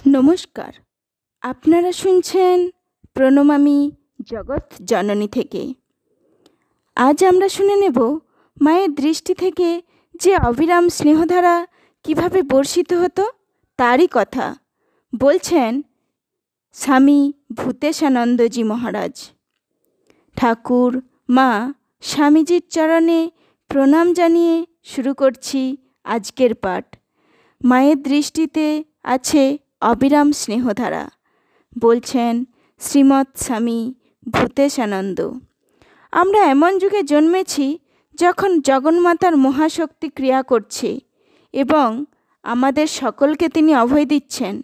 নমস্কার, আপনারা শুনছেন প্রণমামি জগৎ জননী থেকে। আজ আমরা শুনে নেব মায়ের দৃষ্টি থেকে যে অবিরাম স্নেহধারা কিভাবে বর্ষিত হতো তারই কথা বলছেন স্বামী ভূতেশানন্দজি মহারাজ। ঠাকুর মা স্বামীজির চরণে প্রণাম জানিয়ে শুরু করছি আজকের পাঠ। মায়ের দৃষ্টিতে আছে অবিরাম স্নেহধারা, বলছেন শ্রীমৎ স্বামী ভূতেশানন্দ। আমরা এমন যুগে জন্মেছি যখন জগন্মাতার মহাশক্তি ক্রিয়া করছে এবং আমাদের সকলকে তিনি অভয় দিচ্ছেন,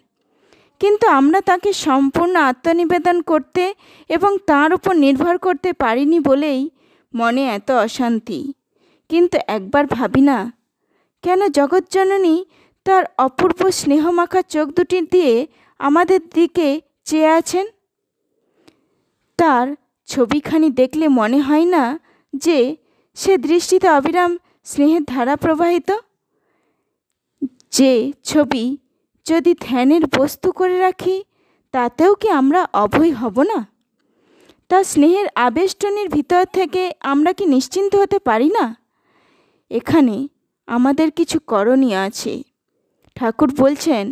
কিন্তু আমরা তাকে সম্পূর্ণ আত্মনিবেদন করতে এবং তার উপর নির্ভর করতে পারিনি বলেই মনে এত অশান্তি। কিন্তু একবার ভাবি না, কেন জগৎজননী তার অপূর্ব স্নেহমাখা চোখ দুটি দিয়ে আমাদের দিকে চেয়ে আছেন? তার ছবিখানি দেখলে মনে হয় না যে সে দৃষ্টিতে অবিরাম স্নেহের ধারা প্রবাহিত? যে ছবি যদি ধ্যানের বস্তু করে রাখি, তাতেও কি আমরা অভয় হব না? তার স্নেহের আবেষ্টনীর ভিতর থেকে আমরা কি নিশ্চিন্ত হতে পারি না? এখানে আমাদের কিছু করণীয় আছে। ঠাকুর বলছেন,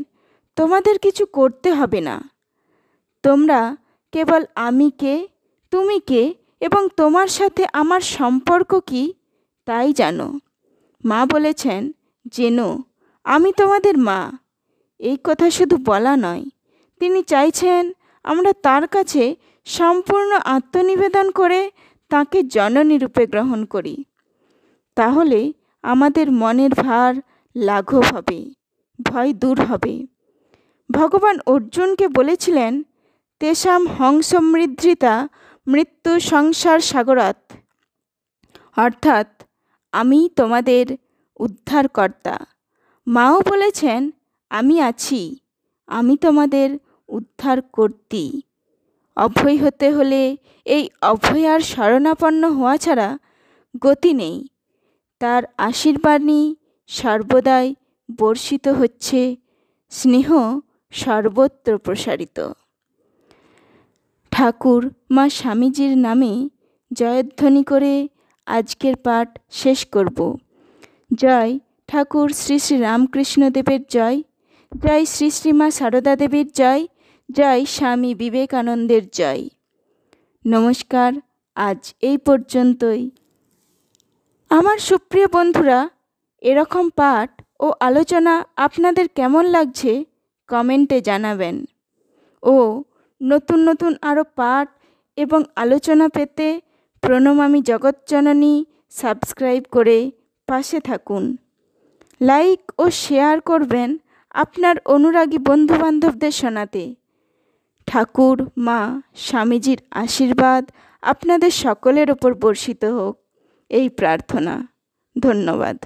তোমাদের কিছু করতে হবে না, তোমরা কেবল আমি কে, তুমি কে এবং তোমার সাথে আমার সম্পর্ক কি তাই জানো। মা বলেছেন, জেনো আমি তোমাদের মা। এই কথা শুধু বলা নয়, তিনি চাইছেন আমরা তার কাছে সম্পূর্ণ আত্মনিবেদন করে তাকে জননী রূপে গ্রহণ করি। তাহলে আমাদের মনের ভার লাঘব হবে, ভয় দূর হবে। ভগবান অর্জুনকে বলেছিলেন, তেষাম হংসমৃদ্ধৃতা মৃত্যু সংসার সাগরাত, অর্থাৎ আমি তোমাদের উদ্ধারকর্তা। মাও বলেছেন, আমি আছি, আমি তোমাদের উদ্ধার কর্ত্রী। অভয় হতে হলে এই অভয়ার শরণাপন্ন হওয়া ছাড়া গতি নেই। তার আশীর্বাণী সর্বদাই বর্ষিত হচ্ছে, স্নেহ সর্বত্র প্রসারিত। ঠাকুর মা স্বামীজির নামে জয়ধ্বনি করে আজকের পাঠ শেষ করব। জয় ঠাকুর শ্রী শ্রী রামকৃষ্ণদেবের জয়, জয় শ্রী শ্রী মা সারদা দেবীর জয়, জয় স্বামী বিবেকানন্দের জয়। নমস্কার, আজ এই পর্যন্তই। আমার সুপ্রিয় বন্ধুরা, এরকম পাঠ ও আলোচনা আপনাদের কেমন লাগছে কমেন্টে জানাবেন। ও নতুন নতুন আরও পাঠ এবং আলোচনা পেতে প্রণমামি জগৎজননী সাবস্ক্রাইব করে পাশে থাকুন। লাইক ও শেয়ার করবেন আপনার অনুরাগী বন্ধুবান্ধবদের শোনাতে। ঠাকুর মা স্বামীজির আশীর্বাদ আপনাদের সকলের ওপর বর্ষিত হোক, এই প্রার্থনা। ধন্যবাদ।